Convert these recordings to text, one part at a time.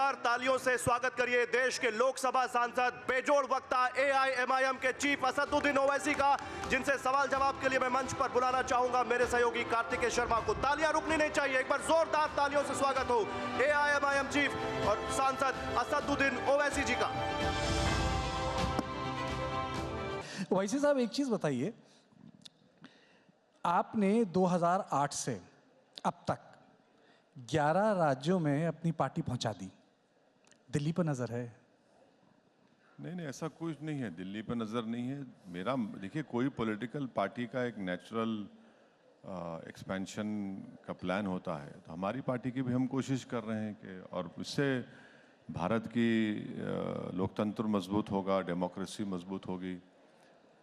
जोरदार तालियों से स्वागत करिए देश के लोकसभा सांसद, बेजोड़ वक्ता एआईएमआईएम के चीफ असदुद्दीन ओवैसी का, जिनसे सवाल जवाब के लिए मैं मंच पर बुलाना चाहूंगा मेरे सहयोगी कार्तिकेय शर्मा को। तालियां रुकनी नहीं चाहिए, एक बार जोरदार तालियों से स्वागत हो एआईएमआईएम चीफ और सांसद असदुद्दीन ओवैसी जी का। ओवैसी साहब, एक चीज बताइए, आपने 2008 से अब तक 11 राज्यों में अपनी पार्टी पहुंचा दी। दिल्ली पर नजर है? नहीं, ऐसा कुछ नहीं है, दिल्ली पर नज़र नहीं है मेरा। देखिए, कोई पॉलिटिकल पार्टी का एक नेचुरल एक्सपेंशन का प्लान होता है, तो हमारी पार्टी की भी हम कोशिश कर रहे हैं कि, और इससे भारत की लोकतंत्र मजबूत होगा, डेमोक्रेसी मजबूत होगी,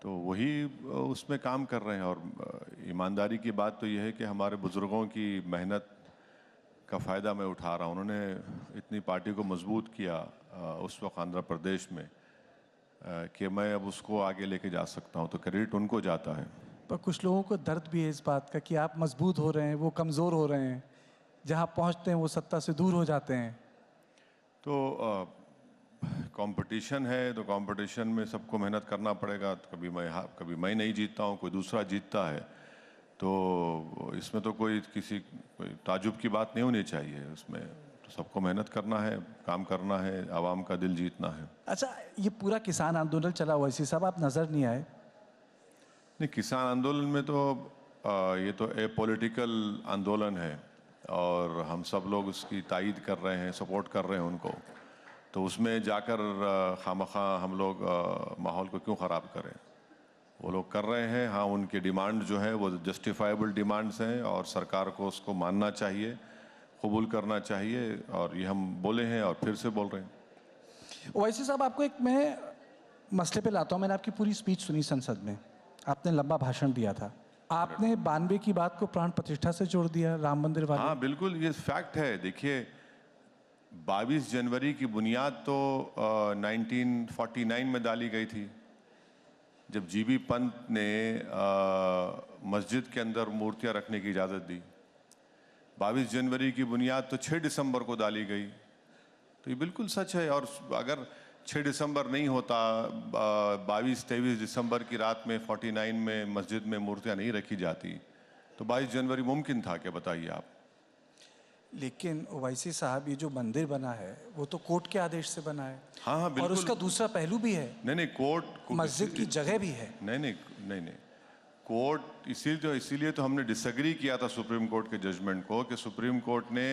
तो वही उसमें काम कर रहे हैं। और ईमानदारी की बात तो यह है कि हमारे बुज़ुर्गों की मेहनत का फ़ायदा मैं उठा रहा हूँ। उन्होंने इतनी पार्टी को मजबूत किया उस वक्त आंध्र प्रदेश में कि मैं अब उसको आगे लेके जा सकता हूँ, तो क्रेडिट उनको जाता है। पर कुछ लोगों को दर्द भी है इस बात का कि आप मजबूत हो रहे हैं, वो कमज़ोर हो रहे हैं, जहाँ पहुँचते हैं वो सत्ता से दूर हो जाते हैं। तो कंपटीशन है, तो कंपटीशन में सबको मेहनत करना पड़ेगा। कभी मैं नहीं जीतता हूँ, कोई दूसरा जीतता है, तो इसमें तो कोई ताजुब की बात नहीं होनी चाहिए। उसमें तो सबको मेहनत करना है, काम करना है, आवाम का दिल जीतना है। अच्छा, ये पूरा किसान आंदोलन चला ओवैसी साहब, आप नज़र नहीं आए? नहीं, किसान आंदोलन में तो ये तो ए पॉलिटिकल आंदोलन है और हम सब लोग उसकी तायीद कर रहे हैं, सपोर्ट कर रहे हैं उनको। तो उसमें जाकर खामखा हम लोग माहौल को क्यों ख़राब करें? वो लोग कर रहे हैं। हाँ, उनकी डिमांड जो है वो जस्टिफाइबल डिमांड्स हैं और सरकार को उसको मानना चाहिए, कबूल करना चाहिए, और ये हम बोले हैं और फिर से बोल रहे हैं। ओवैसी साहब, आपको एक मैं मसले पे लाता हूँ। मैंने आपकी पूरी स्पीच सुनी संसद में, आपने लंबा भाषण दिया था। आपने 92 की बात को प्राण प्रतिष्ठा से जोड़ दिया, राम मंदिर वाले। हाँ बिल्कुल, ये फैक्ट है। देखिए, 22 जनवरी की बुनियाद तो 1949 में डाली गई थी, जब जीबी पंत ने मस्जिद के अंदर मूर्तियां रखने की इजाज़त दी। 22 जनवरी की बुनियाद तो 6 दिसंबर को डाली गई। तो ये बिल्कुल सच है। और अगर 6 दिसंबर नहीं होता, 22-23 दिसंबर की रात में 49 में मस्जिद में मूर्तियां नहीं रखी जाती, तो 22 जनवरी मुमकिन था क्या, बताइए आप? लेकिन ओवैसी साहब, ये जो मंदिर बना है वो तो कोर्ट के आदेश से बना है। हाँ, बिल्कुल। और उसका दूसरा पहलू भी है। नहीं, कोर्ट मस्जिद की जगह भी है। नहीं, कोर्ट इसीलिए तो हमने डिसएग्री किया था सुप्रीम कोर्ट के जजमेंट को, कि सुप्रीम कोर्ट ने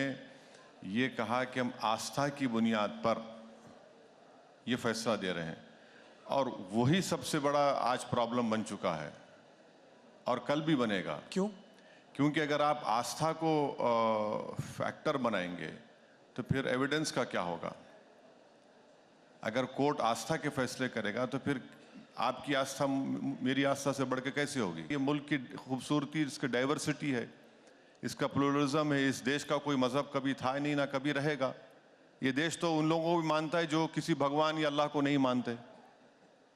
ये कहा कि हम आस्था की बुनियाद पर ये फैसला दे रहे हैं, और वही सबसे बड़ा आज प्रॉब्लम बन चुका है और कल भी बनेगा। क्यों? क्योंकि अगर आप आस्था को फैक्टर बनाएंगे तो फिर एविडेंस का क्या होगा? अगर कोर्ट आस्था के फैसले करेगा तो फिर आपकी आस्था मेरी आस्था से बढ़ के कैसे होगी? ये मुल्क की खूबसूरती, इसकी डाइवर्सिटी है, इसका प्लुरलिज्म है। इस देश का कोई मज़हब कभी था नहीं, ना कभी रहेगा। ये देश तो उन लोगों को भी मानता है जो किसी भगवान या अल्लाह को नहीं मानते।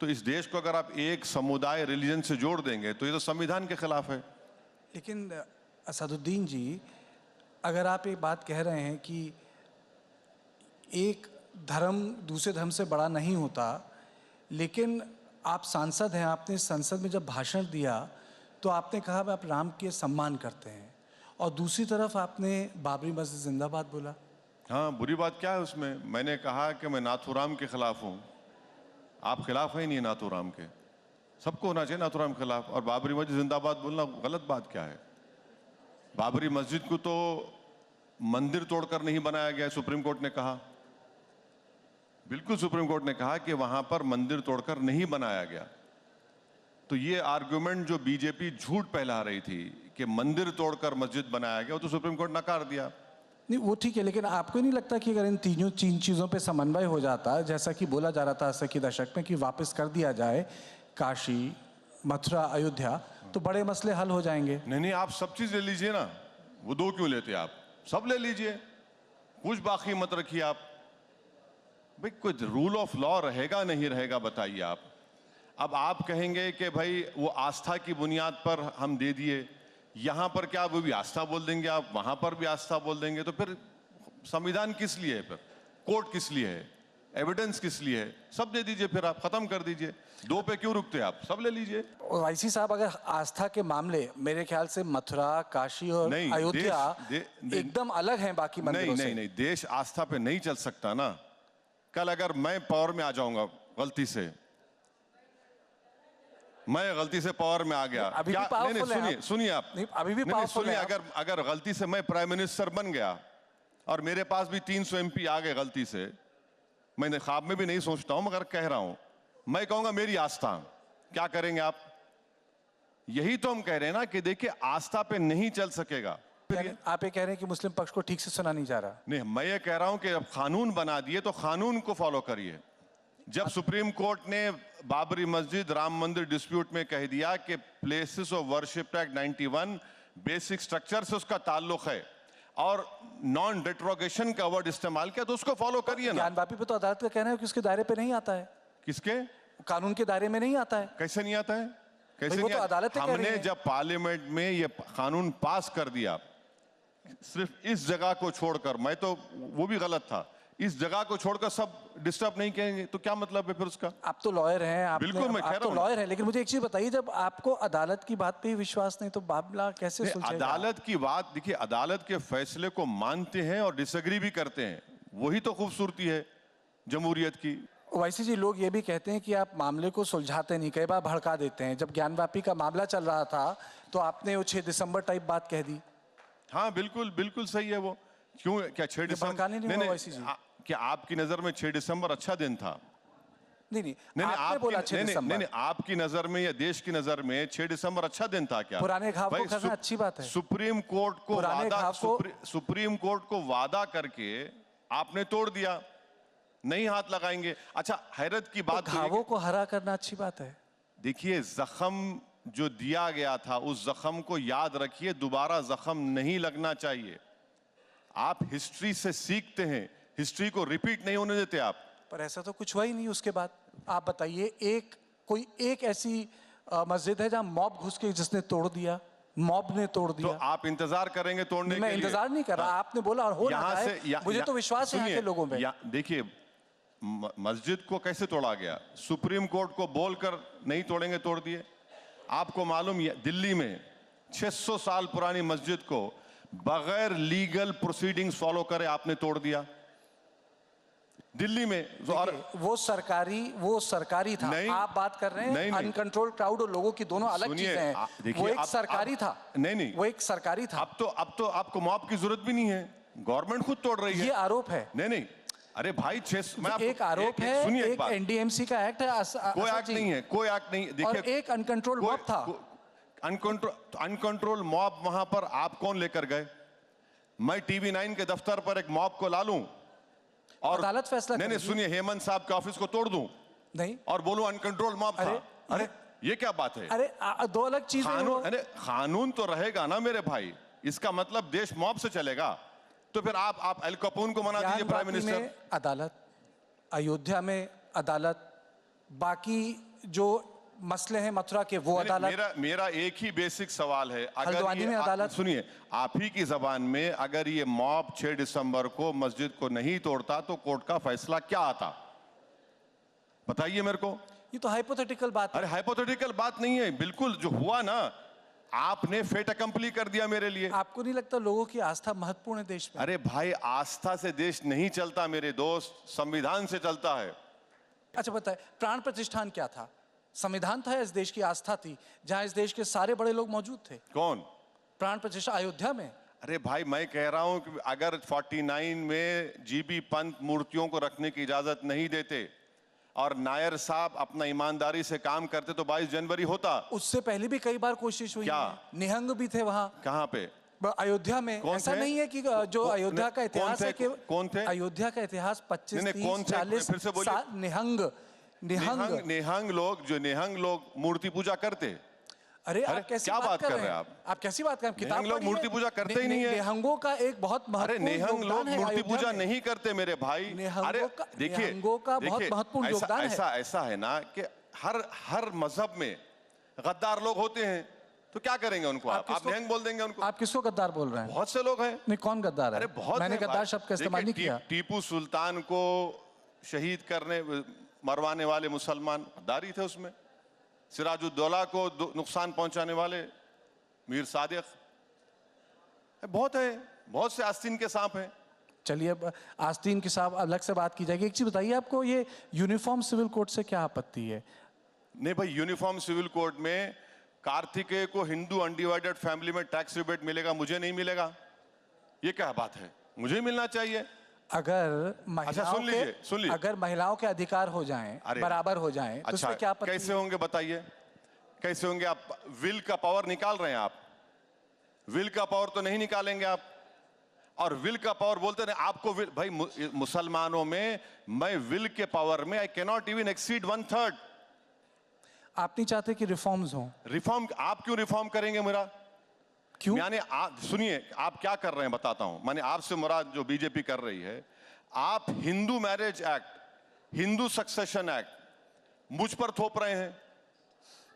तो इस देश को अगर आप एक समुदाय, रिलीजन से जोड़ देंगे तो ये तो संविधान के खिलाफ है। लेकिन असदुद्दीन जी, अगर आप एक बात कह रहे हैं कि एक धर्म दूसरे धर्म से बड़ा नहीं होता, लेकिन आप सांसद हैं, आपने संसद में जब भाषण दिया तो आपने कहा आप राम के सम्मान करते हैं, और दूसरी तरफ आपने बाबरी मस्जिद जिंदाबाद बोला। हाँ, बुरी बात क्या है उसमें? मैंने कहा कि मैं नाथूराम के खिलाफ हूँ। आप खिलाफ हैं नहीं नाथूराम के? सबको होना चाहिए नाथूराम के खिलाफ। और बाबरी मस्जिद जिंदाबाद बोलना गलत बात क्या है? बाबरी मस्जिद को तो मंदिर तोड़कर नहीं बनाया गया, सुप्रीम कोर्ट ने कहा। बिल्कुल, सुप्रीम कोर्ट ने कहा कि वहां पर मंदिर तोड़कर नहीं बनाया गया। तो ये आर्गुमेंट जो बीजेपी झूठ फैला रही थी कि मंदिर तोड़कर मस्जिद बनाया गया, वो तो सुप्रीम कोर्ट नकार दिया। नहीं, वो ठीक है, लेकिन आपको नहीं लगता कि अगर इन तीन चीज़ों पे समन्वय हो जाता, जैसा कि बोला जा रहा था 80 के दशक में, कि वापस कर दिया जाए काशी, मथुरा, अयोध्या, तो बड़े मसले हल हो जाएंगे? नहीं, आप सब चीज ले लीजिए ना। वो दो क्यों लेते आप? सब ले लीजिए, कुछ बाकी मत रखिए आप। भाई, कुछ रूल ऑफ लॉ रहेगा नहीं रहेगा, बताइए आप। अब आप कहेंगे कि भाई वो आस्था की बुनियाद पर हम दे दिए, यहां पर क्या वो भी आस्था बोल देंगे आप, वहां पर भी आस्था बोल देंगे, तो फिर संविधान किस लिए है फिर? कोर्ट किस लिए है, एविडेंस किस लिए है, सब दे दीजिए, फिर आप खत्म कर दीजिए। 2 पे क्यों रुकते हैं आप, सब ले लीजिए। वाईसी साहब, अगर आस्था के मामले मेरे ख्याल से मथुरा, काशी और नहीं, अयोध्या नहीं, एकदम अलग हैं बाकी मंदिरों से। नहीं, देश आस्था पे नहीं चल सकता ना। कल अगर मैं पावर में आ जाऊंगा गलती से, मैं गलती से पावर में आ गया, अभी क्या? भी पावरफुल हैं आप। सुनिए आप, नहीं, अभी भी पावरफुल सुनिए, हैं आप। अगर गलती से मैं प्राइम मिनिस्टर बन गया और मेरे पास भी 300 MP आ गए गलती से, मैंने ख्वाब में भी नहीं सोचता हूं मगर कह रहा हूं, मैं कहूंगा मेरी आस्था, क्या करेंगे आप? यही तो हम कह रहे हैं ना कि देखिए आस्था पे नहीं चल सकेगा। आप ये कह रहे हैं कि मुस्लिम पक्ष को ठीक से सुना नहीं जा रहा। नहीं, मैं ये कह रहा हूं कि अब कानून बना दिए तो कानून को फॉलो करिए। जब सुप्रीम कोर्ट ने बाबरी मस्जिद, राम मंदिर डिस्प्यूट में कह दिया कि places of worship act 91 basic structure से उसका ताल्लुक है और नॉन डिट्रोगेशन का वर्ड इस्तेमाल किया, तो उसको फॉलो करिए ना। ज्ञानवापी पे तो अदालत का कहना है कि उसके दायरे पे नहीं आता है, किसके? कानून के दायरे में नहीं आता है। कैसे नहीं आता है? कैसे भाई, वो नहीं तो आता? अदालतें कह रही हमने हैं। जब पार्लियामेंट में ये कानून पास कर दिया, सिर्फ इस जगह को छोड़कर, मैं तो वो भी गलत था, इस जगह को छोड़कर सब डिस्टर्ब नहीं करेंगे, तो क्या मतलब है फिर उसका? आप तो लॉयर हैं, बिल्कुल, मैं कह आप रहा तो हूं। लॉयर हैं, लेकिन मुझे एक चीज बताइए, जब आपको अदालत की बात पे ही विश्वास नहीं तो मामला कैसे सुलझेगा? अदालत की बात देखिए, अदालत के फैसले को मानते हैं और डिसएग्री भी करते हैं, वही तो खूबसूरती है जमहूरियत की। वैसे जी, लोग ये भी कहते हैं कि आप मामले को सुलझाते नहीं, कई बार भड़का देते हैं। जब ज्ञानवापी का मामला चल रहा था तो आपने वो 6 दिसंबर टाइप बात कह दी। हाँ बिल्कुल, बिल्कुल सही है वो। क्यों, क्या 6 भड़काने नहीं दिसंबर? हुआ वैसी जी। क्या आपकी नजर में 6 दिसंबर अच्छा दिन था? नहीं, नहीं, आपने बोला 6 दिसंबर। नहीं, आपकी नजर में या देश की नजर में 6 दिसंबर अच्छा दिन था क्या? पुराने घाव भाई, को करना अच्छी बात है। सुप्रीम कोर्ट को पुराने वादा, घाव को- सुप्रीम कोर्ट को वादा करके आपने तोड़ दिया, नहीं हाथ लगाएंगे। अच्छा, हैरत की बात तो ये घावों को हरा करना अच्छी बात है। देखिए, जख्म जो दिया गया था उस जख्म को याद रखिए, दोबारा जख्म नहीं लगना चाहिए। आप हिस्ट्री से सीखते हैं, हिस्ट्री को रिपीट नहीं होने देते आप। पर ऐसा तो कुछ हुआ ही नहीं उसके बाद। आप बताइए, कोई एक ऐसी मस्जिद है जहां मॉब घुस के जिसने तोड़ दिया? मॉब ने तोड़ तो दिया। आप इंतजार करेंगे तोड़ने के मैं लिए? इंतजार नहीं कर रहा, आपने बोला और हो रहा है। मुझे तो विश्वास है यहाँ सुनिए, के लोगों में। देखिए, मस्जिद को कैसे तोड़ा गया? सुप्रीम कोर्ट को बोलकर नहीं तोड़ेंगे, तोड़ दिए। आपको मालूम है दिल्ली में 600 साल पुरानी मस्जिद को बगैर लीगल प्रोसीडिंग्स फॉलो करे आपने तोड़ दिया दिल्ली में। और वो सरकारी था। नहीं, आप बात कर रहे हैं नहीं, अनकंट्रोल्ड क्राउड और लोगों की, दोनों अलग सुनिए, चीजें हैं। देखिए, वो एक अब सरकारी था। नहीं, वो एक सरकारी था। अब तो आपको मॉब की जरूरत भी नहीं है, गवर्नमेंट खुद तोड़ रही है। ये आरोप है। नहीं, अरे भाई, एक आरोप है, सुनिए, एक एनडीएमसी का एक्ट है। कोई एक्ट नहीं है, कोई एक्ट नहीं। और देखिए, एक अनकंट्रोल्ड मॉब था। अनकंट्रोल मॉब वहां पर आप कौन लेकर गए? मैं TV9 के दफ्तर पर एक मॉब को ला लूं और अदालत फैसला नहीं, करेगी। सुनिए, हेमंत साहब के ऑफिस को तोड़ दूं नहीं, और बोलूं अनकंट्रोल मॉब था? अरे ये क्या बात है? अरे दो अलग चीजें हैं वो। कानून, अरे कानून तो रहेगा ना मेरे भाई। इसका मतलब देश मॉब से चलेगा? तो फिर आप एल कपूर को मना दीजिए प्राइम ज्ञानवापी मिनिस्टर। में अदालत, अयोध्या में अदालत, बाकी जो मसले हैं मथुरा के वो अदालत। मेरा एक ही बेसिक सवाल है, हल्द्वानी में अदालत। सुनिए, आप ही की जबान में, अगर ये मॉब 6 दिसंबर को मस्जिद को नहीं तोड़ता तो कोर्ट का फैसला क्या आता? बताइए मेरे को। ये तो हाइपोथेटिकल बात है। अरे हाइपोथेटिकल बात नहीं है, बिल्कुल जो हुआ ना, आपने फेट अकम्पली कर दिया मेरे लिए। आपको नहीं लगता लोगों की आस्था महत्वपूर्ण है देश में? अरे भाई, आस्था से देश नहीं चलता मेरे दोस्त, संविधान से चलता है। अच्छा बताए, प्राण प्रतिष्ठान क्या था? संविधान था या इस देश की आस्था थी, जहां इस देश के सारे बड़े लोग मौजूद थे? कौन? प्राण प्रतिष्ठा अयोध्या में। अरे भाई, मैं कह रहा हूं कि अगर 49 में GB पंत मूर्तियों को रखने की इजाजत नहीं देते और नायर साहब अपना ईमानदारी से काम करते तो 22 जनवरी होता। उससे पहले भी कई बार कोशिश हुई क्या? है। निहंग भी थे वहां। कहाँ पे? अयोध्या में। कौन ऐसा थे? नहीं है कि जो अयोध्या का इतिहास है कि कौन थे? अयोध्या का इतिहास 25, नहीं, 30, कौन थे? 40 फिर से बोलिए। साल निहंग। निहंग लोग मूर्ति पूजा करते। अरे आप कैसी क्या बात कर रहे हैं? आप? आप कैसी बात कर रहे हैं? किताब निहंग लोग पढ़ी है? मूर्ति पूजा करते ही नहीं है। निहंगों का एक बहुत अरे महत्वपूर्ण निहंग लोग योगदान है मूर्ति अयोध्या पूजा में। नहीं करते मेरे भाई। निहंगों का देखिए, बहुत महत्वपूर्ण योगदान है। ऐसा है ना कि हर मजहब में गद्दार लोग होते हैं, तो तो क्या करेंगे उनको? आप किसको- निहंग बोल देंगे उनको? आप किसको गद्दार बोल रहे हैं? बहुत से लोग हैं। नहीं, कौन गद्दार है? अरे बहुत मैंने हैं गद्दार भाई। शब्द का इस्तेमाल नहीं देखिए, किया। टीपू सुल्तान को शहीद करने मरवाने वाले मुसलमान गद्दारी थे उसमें। सिराजुद्दौला को नुकसान पहुंचाने वाले मीर सादिक, बहुत है, बहुत से आस्तीन के सांप हैं। चलिए, अब आस्तीन के साथ अलग से बात की जाएगी। एक चीज बताइए, आपको ये यूनिफॉर्म सिविल कोड से क्या आपत्ति है? नहीं भाई, यूनिफॉर्म सिविल कोड में कार्तिकेय को हिंदू अनडिवाइडेड फैमिली में टैक्स रिबेट मिलेगा, मुझे नहीं मिलेगा, ये क्या बात है? मुझे मिलना चाहिए। अगर महिलाओं सुन लीजिए। अगर महिलाओं के अधिकार हो जाएं, अरे, बराबर हो जाएं, तो अच्छा, उसमें क्या आपत्ति कैसे है? होंगे बताइए, कैसे होंगे? आप विल का पावर निकाल रहे हैं, आप विल का पावर तो नहीं निकालेंगे आप। और विल का पावर बोलते हैं आपको विल, भाई मुसलमानों में मैं विल के पावर में I can not even exceed 1/3। आप नहीं चाहते कि रिफॉर्म्स हो? रिफॉर्म आप क्यों रिफॉर्म करेंगे मेरा? क्यों? यानी आप सुनिए, आप क्या कर रहे हैं बताता हूं। माने आपसे मुराद जो बीजेपी कर रही है, आप Hindu marriage act, Hindu succession act मुझ पर थोप रहे हैं।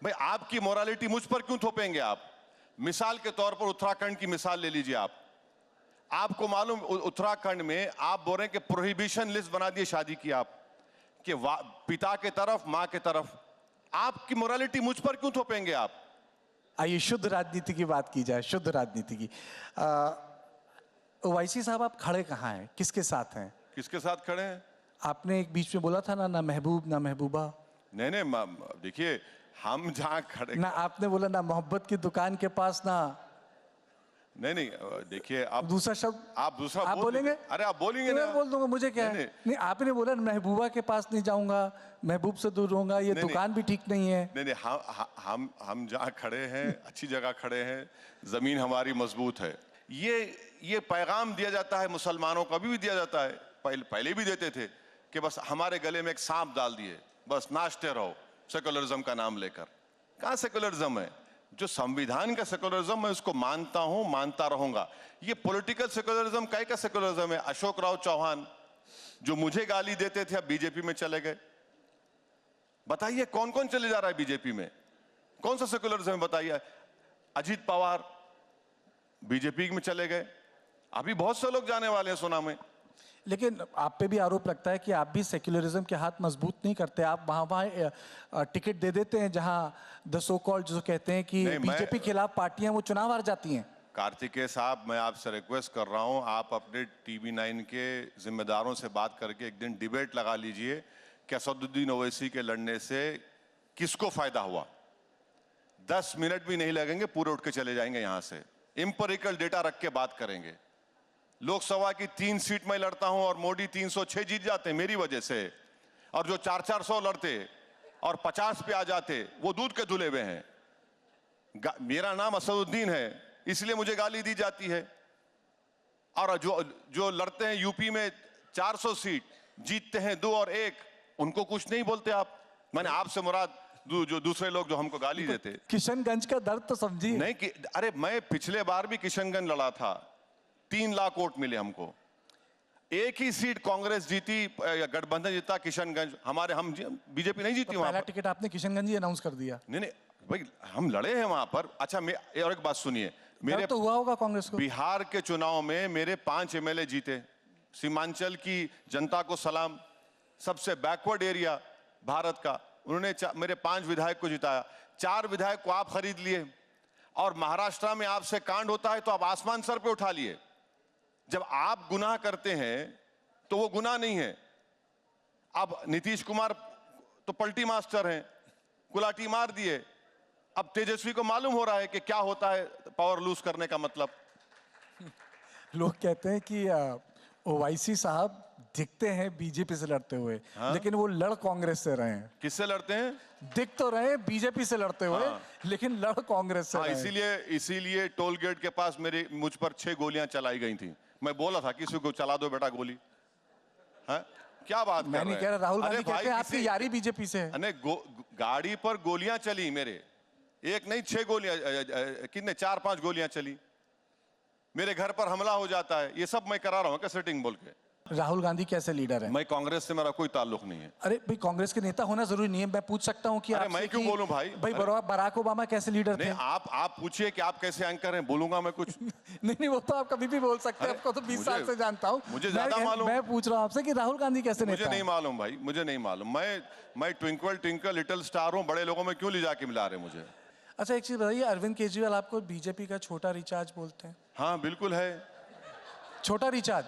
भाई आपकी मोरालिटी मुझ पर क्यों थोपेंगे आप? मिसाल के तौर पर उत्तराखंड की मिसाल ले लीजिए आप। आपको मालूम उत्तराखंड में आप बोल रहे हैं कि प्रोहिबिशन लिस्ट बना दिए शादी की आप, कि पिता के तरफ मां के तरफ। आपकी मोरालिटी मुझ पर क्यों थोपेंगे आप? आइए शुद्ध राजनीति की बात की जाए, शुद्ध राजनीति की। ओवैसी साहब, आप खड़े कहाँ हैं, किसके साथ हैं? किसके साथ खड़े हैं? आपने एक बीच में बोला था ना महबूब ना महबूबा। नहीं, देखिए हम जहां खड़े, ना आपने बोला ना मोहब्बत की दुकान के पास, ना नहीं, देखिए आप दूसरा शब्द आप दूसरा आप बोल बोलेंगे? दीजिए। अरे आप बोलेंगे ना? मैं बोल दूंगा, मुझे क्या है? नहीं, नहीं, आपने बोला महबूबा के पास नहीं जाऊंगा, महबूब से दूर रहूंगा, ये नहीं, दुकान भी ठीक नहीं है। नहीं, हम जहां खड़े हैं अच्छी जगह खड़े हैं, जमीन हमारी मजबूत है। ये पैगाम दिया जाता है मुसलमानों को, अभी भी दिया जाता है, पहले भी देते थे कि बस हमारे गले में एक सांप डाल दिए, बस नाचते रहो सेकुलरिज्म का नाम लेकर। कहां सेकुलरिज्म है? जो संविधान का सेकुलरिज्म मैं उसको मानता हूं, मानता रहूंगा। ये पॉलिटिकल सेकुलरिज्म का सेकुलरिज्म है? अशोक राव चौहान जो मुझे गाली देते थे अब बीजेपी में चले गए। बताइए कौन कौन चले जा रहा है बीजेपी में? कौन सा सेकुलरिज्म है बताइए? अजीत पवार बीजेपी में चले गए, अभी बहुत से लोग जाने वाले हैं सुना में। लेकिन आप पे भी आरोप लगता है कि आप भी सेक्युलरिज्म के हाथ मजबूत नहीं करते। आप वहां टिकट दे देते हैं जहां द सो कॉल्ड जो कहते हैं कि बीजेपी के खिलाफ पार्टियां वो चुनाव हार जाती हैं। कार्तिकेय साहब, मैं आपसे रिक्वेस्ट कर रहा हूं, आप अपने TV9 के जिम्मेदारों से बात करके एक दिन डिबेट लगा लीजिए कि असदुद्दीन ओवैसी के लड़ने से किसको फायदा हुआ। 10 मिनट भी नहीं लगेंगे, पूरे उठ के चले जाएंगे यहां से। इंपेरिकल डेटा रख के बात करेंगे। लोकसभा की 3 सीट में लड़ता हूं और मोदी 306 जीत जाते हैं मेरी वजह से, और जो 400 लड़ते और 50 पे आ जाते वो दूध के धुले हुए हैं। मेरा नाम असदुद्दीन है इसलिए मुझे गाली दी जाती है, और जो लड़ते हैं यूपी में 400 सीट, जीतते हैं 2 और 1, उनको कुछ नहीं बोलते आप। मैंने आपसे मुराद जो दूसरे लोग जो हमको गाली देते। किशनगंज का दर्द तो समझिए। नहीं कि अरे मैं पिछले बार भी किशनगंज लड़ा था, 3 लाख वोट मिले हमको। एक ही सीट कांग्रेस जीती, गठबंधन जीता किशनगंज, हम बीजेपी नहीं जीती। तो वहां पहला पर टिकट आपने किशनगंज ही अनाउंस कर दिया। नहीं भाई, हम लड़े हैं वहां पर। अच्छा, और एक बात सुनिए, मेरे तो हुआ होगा कांग्रेस को। बिहार के चुनाव में मेरे 5 MLA जीते। सीमांचल की जनता को सलाम, सबसे बैकवर्ड एरिया भारत का, उन्होंने मेरे 5 विधायक को जिताया। 4 विधायक को आप खरीद लिए, और महाराष्ट्र में आपसे कांड होता है तो आप आसमान सर पे उठा लिए। जब आप गुनाह करते हैं तो वो गुनाह नहीं है। अब नीतीश कुमार तो पलटी मास्टर हैं, कुलाटी मार दिए। अब तेजस्वी को मालूम हो रहा है कि क्या होता है पावर लूज करने का मतलब। लोग कहते हैं कि ओवैसी साहब दिखते हैं बीजेपी से लड़ते हुए, लेकिन वो लड़ कांग्रेस से रहे हैं। किससे लड़ते हैं? दिख तो रहे बीजेपी से लड़ते हुए, लेकिन लड़ कांग्रेस से रहे हैं। इसीलिए टोल गेट के पास मुझ पर 6 गोलियां चलाई गई थी। मैं बोला था किसी को चला दो बेटा गोली। क्या बात मैं नहीं कह रहा, राहुल गांधी कहते हैं आपकी यारी बीजेपी से है। गाड़ी पर गोलियां चली मेरे, एक नहीं 6 गोलियां, कितने 4-5 गोलियां चली। मेरे घर पर हमला हो जाता है, ये सब मैं करा रहा हूं क्या सेटिंग बोल के? राहुल गांधी कैसे लीडर है? मैं कांग्रेस से मेरा कोई ताल्लुक नहीं है। अरे भाई, कांग्रेस के नेता होना जरूरी नहीं है। मैं पूछ सकता हूँ कि अरे आपसे मैं क्यों कि बोलूं भाई? भाई बराक ओबामा कैसे लीडर थे? नहीं, आप पूछिए कि आप कैसे एंकर हैं, बोलूंगा मैं कुछ। नहीं, वो तो आप कभी भी बोल सकते हैं। अरे, आपको तो 20 साल मुझे- से जानता हूँ। मुझे ज्यादा मालूम। मैं पूछ रहा हूँ आपसे कि राहुल गांधी कैसे मुझे नेता नहीं है? मालूम भाई, मुझे नहीं मालूम। मैं ट्विंकल ट्विंकल लिटिल स्टार हूँ, बड़े लोगों में क्यों ले जाके मिला रहे मुझे? अच्छा, एक चीज बताइए, अरविंद केजरीवाल आपको बीजेपी का छोटा रिचार्ज बोलते हैं? हाँ बिल्कुल है। छोटा रिचार्ज?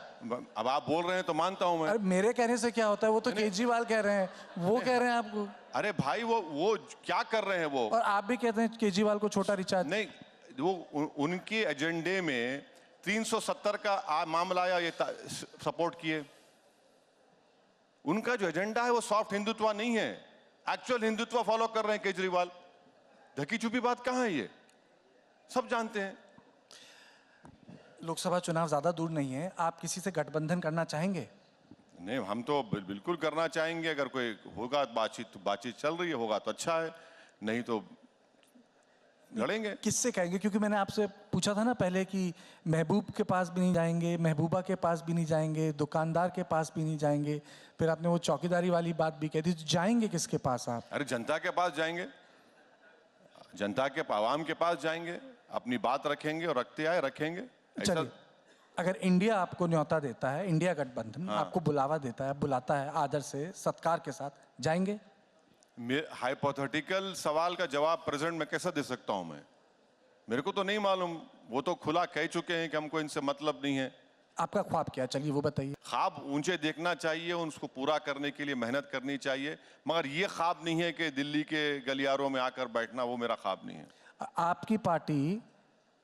अब आप बोल रहे हैं तो मानता हूं मैं। अरे मेरे कहने से क्या होता है? वो तो केजरीवाल कह रहे हैं, वो कह रहे हैं आपको। अरे भाई वो क्या कर रहे हैं वो? और आप भी कहते हैं केजरीवाल को छोटा रिचार्ज? नहीं, वो उनके एजेंडे में 370 का मामला आया, ये सपोर्ट किए। उनका जो एजेंडा है वो सॉफ्ट हिंदुत्व नहीं है, एक्चुअल हिंदुत्व फॉलो कर रहे हैं केजरीवाल। ढकी छुपी बात कहाँ है? ये सब जानते हैं। लोकसभा चुनाव ज्यादा दूर नहीं है, आप किसी से गठबंधन करना चाहेंगे? नहीं, हम तो बिल्कुल करना चाहेंगे। अगर कोई होगा बातचीत चल रही है, होगा तो अच्छा है, नहीं तो लड़ेंगे। किससे कहेंगे? क्योंकि मैंने आपसे पूछा था ना पहले कि महबूब के पास भी नहीं जाएंगे, महबूबा के पास भी नहीं जाएंगे, दुकानदार के पास भी नहीं जाएंगे, फिर आपने वो चौकीदारी वाली बात भी कही थी। तो जाएंगे किसके पास आप? अरे जनता के पास जाएंगे, जनता के आवाम के पास जाएंगे, अपनी बात रखेंगे और रखते आए रखेंगे। चलिए, अगर इंडिया आपको न्योता देता है, इंडिया गठबंधन आपको बुलावा देता है, बुलाता है आदर से, सत्कार के साथ, जाएंगे? हाइपोथेटिकल सवाल का जवाब प्रेजेंट में कैसे दे सकता हूं मैं? मेरे को तो नहीं मालूम। वो तो खुला कह चुके हैं कि हमको इनसे मतलब नहीं है। आपका ख्वाब क्या? चलिए वो बताइए। ख्वाब ऊंचे देखना चाहिए, उसको पूरा करने के लिए मेहनत करनी चाहिए, मगर ये ख्वाब नहीं है कि दिल्ली के गलियारों में आकर बैठना। वो मेरा ख्वाब नहीं है। आपकी पार्टी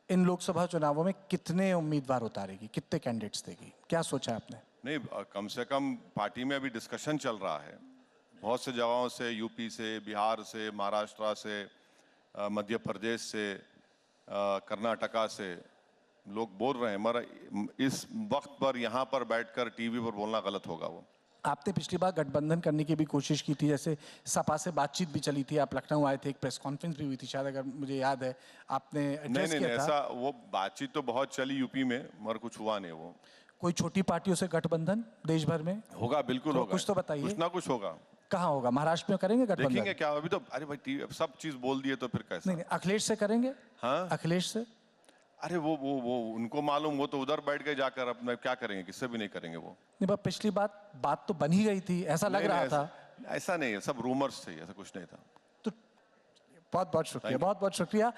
इन लोकसभा चुनावों में कितने उम्मीदवार उतारेगी, कितने कैंडिडेट्स देगी? क्या सोचा है आपने? नहीं, कम से कम पार्टी में अभी डिस्कशन चल रहा है। बहुत से जगहों से, यूपी से, बिहार से, महाराष्ट्र से, मध्य प्रदेश से, कर्नाटका से लोग बोल रहे हैं, मगर इस वक्त पर यहाँ पर बैठकर टीवी पर बोलना गलत होगा। वो आपने पिछली बार गठबंधन करने की भी कोशिश की थी, जैसे सपा से बातचीत भी चली थी, आप लखनऊ आए थे, एक प्रेस कॉन्फ्रेंस भी हुई थी शायद, अगर मुझे याद है, आपने एड्रेस नहीं, किया था। ऐसा वो बातचीत तो बहुत चली यूपी में, मगर कुछ हुआ नहीं। वो कोई छोटी पार्टियों से गठबंधन देश भर में होगा, बिल्कुल तो होगा। कुछ तो बताइए। कुछ ना कुछ होगा। कहाँ होगा? महाराष्ट्र में करेंगे गठबंधन? देखेंगे क्या। अभी तो अरे भाई सब चीज बोल दिए तो फिर कैसे? नहीं, अखिलेश से करेंगे? हाँ, अखिलेश से? अरे वो उनको मालूम। वो तो उधर बैठ गए जाकर, अपना क्या करेंगे? किससे भी नहीं करेंगे वो। नहीं, पर पिछली बात तो बन ही गई थी, ऐसा लग नहीं, रहा नहीं, था। ऐसा नहीं है, सब रूमर्स थे, ऐसा कुछ नहीं था। तो बहुत बहुत शुक्रिया, बहुत बहुत शुक्रिया।